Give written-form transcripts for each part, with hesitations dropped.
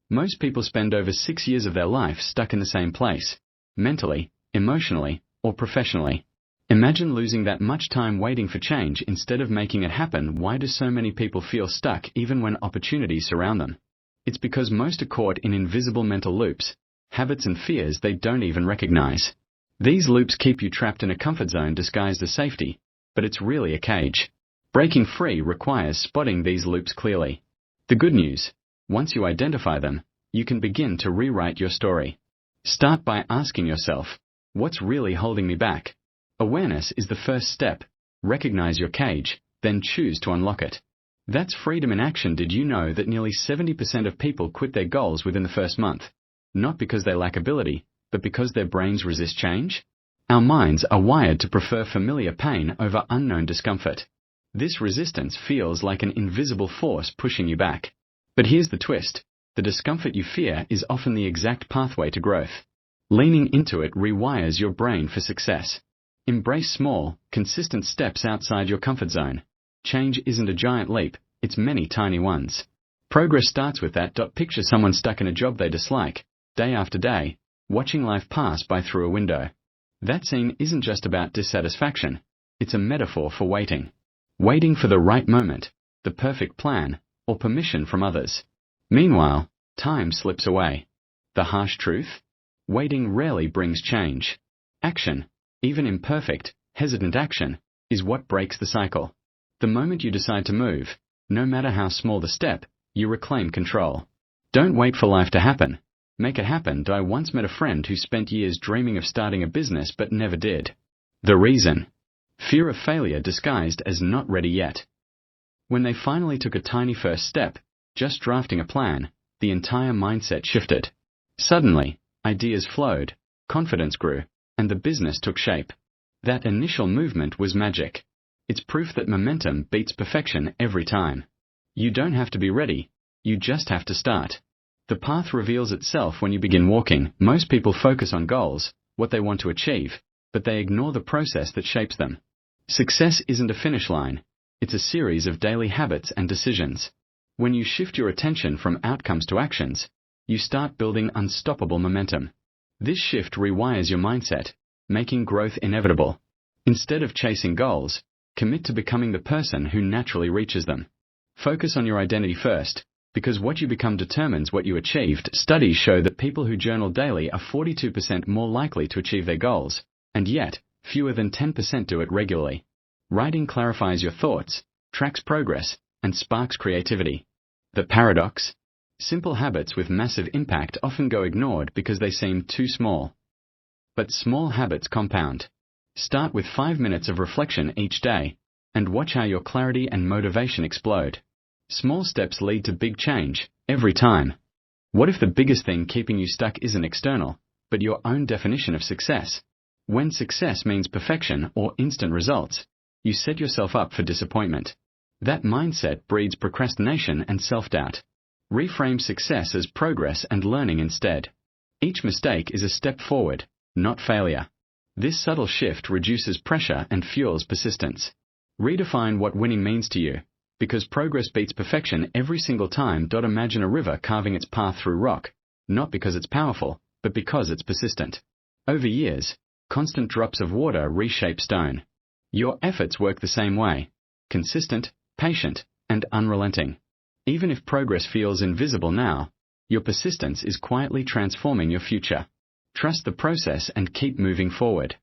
Most people spend over 6 years of their life stuck in the same place, mentally, emotionally, or professionally. Imagine losing that much time waiting for change instead of making it happen. Why do so many people feel stuck even when opportunities surround them? It's because most are caught in invisible mental loops, habits and fears they don't even recognize. These loops keep you trapped in a comfort zone disguised as safety, but it's really a cage. Breaking free requires spotting these loops clearly. The good news: once you identify them, you can begin to rewrite your story. Start by asking yourself, what's really holding me back? Awareness is the first step. Recognize your cage, then choose to unlock it. That's freedom in action. Did you know that nearly 70% of people quit their goals within the first month? Not because they lack ability, but because their brains resist change? Our minds are wired to prefer familiar pain over unknown discomfort. This resistance feels like an invisible force pushing you back. But here's the twist: the discomfort you fear is often the exact pathway to growth. Leaning into it rewires your brain for success. Embrace small, consistent steps outside your comfort zone. Change isn't a giant leap, it's many tiny ones. Progress starts with that. Picture someone stuck in a job they dislike, day after day, watching life pass by through a window. That scene isn't just about dissatisfaction, it's a metaphor for waiting. Waiting for the right moment, the perfect plan, or permission from others. Meanwhile, time slips away. The harsh truth? Waiting rarely brings change. Action, even imperfect, hesitant action, is what breaks the cycle. The moment you decide to move, no matter how small the step, you reclaim control. Don't wait for life to happen. Make it happen. I once met a friend who spent years dreaming of starting a business but never did. The reason? Fear of failure disguised as not ready yet. When they finally took a tiny first step, just drafting a plan, the entire mindset shifted. Suddenly, ideas flowed, confidence grew, and the business took shape. That initial movement was magic. It's proof that momentum beats perfection every time. You don't have to be ready, you just have to start. The path reveals itself when you begin walking. Most people focus on goals, what they want to achieve, but they ignore the process that shapes them. Success isn't a finish line, it's a series of daily habits and decisions. When you shift your attention from outcomes to actions, you start building unstoppable momentum. This shift rewires your mindset, making growth inevitable. Instead of chasing goals, commit to becoming the person who naturally reaches them. Focus on your identity first, because what you become determines what you achieved. Studies show that people who journal daily are 42% more likely to achieve their goals, and yet, fewer than 10% do it regularly. Writing clarifies your thoughts, tracks progress, and sparks creativity. The paradox? Simple habits with massive impact often go ignored because they seem too small. But small habits compound. Start with 5 minutes of reflection each day, and watch how your clarity and motivation explode. Small steps lead to big change, every time. What if the biggest thing keeping you stuck isn't external, but your own definition of success? When success means perfection or instant results, you set yourself up for disappointment. That mindset breeds procrastination and self-doubt. Reframe success as progress and learning instead. Each mistake is a step forward, not failure. This subtle shift reduces pressure and fuels persistence. Redefine what winning means to you, because progress beats perfection every single time. Imagine a river carving its path through rock, not because it's powerful, but because it's persistent. Over years, constant drops of water reshape stone. Your efforts work the same way: consistent, patient, and unrelenting. Even if progress feels invisible now, your persistence is quietly transforming your future. Trust the process and keep moving forward.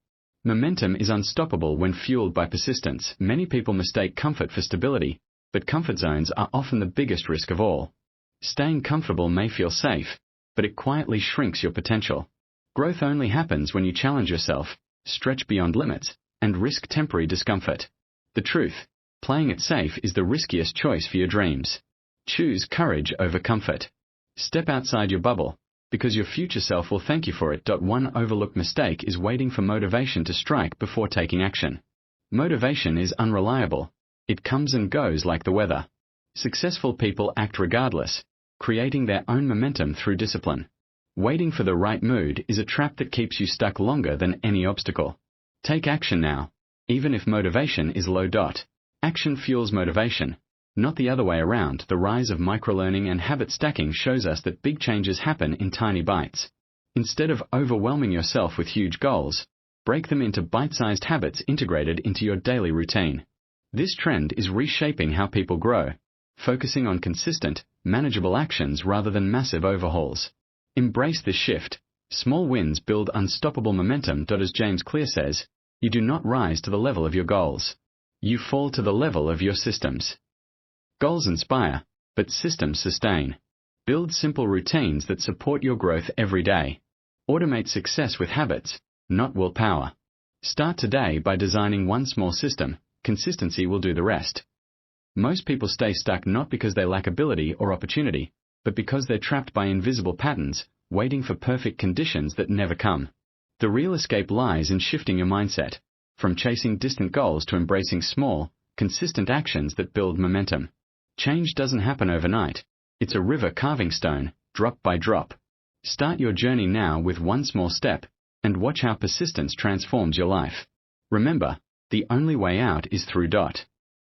Momentum is unstoppable when fueled by persistence. Many people mistake comfort for stability, but comfort zones are often the biggest risk of all. Staying comfortable may feel safe, but it quietly shrinks your potential. Growth only happens when you challenge yourself, stretch beyond limits, and risk temporary discomfort. The truth: playing it safe is the riskiest choice for your dreams. Choose courage over comfort. Step outside your bubble, because your future self will thank you for it. One overlooked mistake is waiting for motivation to strike before taking action. Motivation is unreliable. It comes and goes like the weather. Successful people act regardless, creating their own momentum through discipline. Waiting for the right mood is a trap that keeps you stuck longer than any obstacle. Take action now, even if motivation is low. Action fuels motivation, Not the other way around. The rise of microlearning and habit stacking shows us that big changes happen in tiny bites. Instead of overwhelming yourself with huge goals, break them into bite-sized habits integrated into your daily routine. This trend is reshaping how people grow, focusing on consistent, manageable actions rather than massive overhauls. Embrace this shift. Small wins build unstoppable momentum. As James Clear says, you do not rise to the level of your goals. You fall to the level of your systems. Goals inspire, but systems sustain. Build simple routines that support your growth every day. Automate success with habits, not willpower. Start today by designing one small system. Consistency will do the rest. Most people stay stuck not because they lack ability or opportunity, but because they're trapped by invisible patterns, waiting for perfect conditions that never come. The real escape lies in shifting your mindset, from chasing distant goals to embracing small, consistent actions that build momentum. Change doesn't happen overnight. It's a river carving stone, drop by drop. Start your journey now with one small step, and watch how persistence transforms your life. Remember, the only way out is through.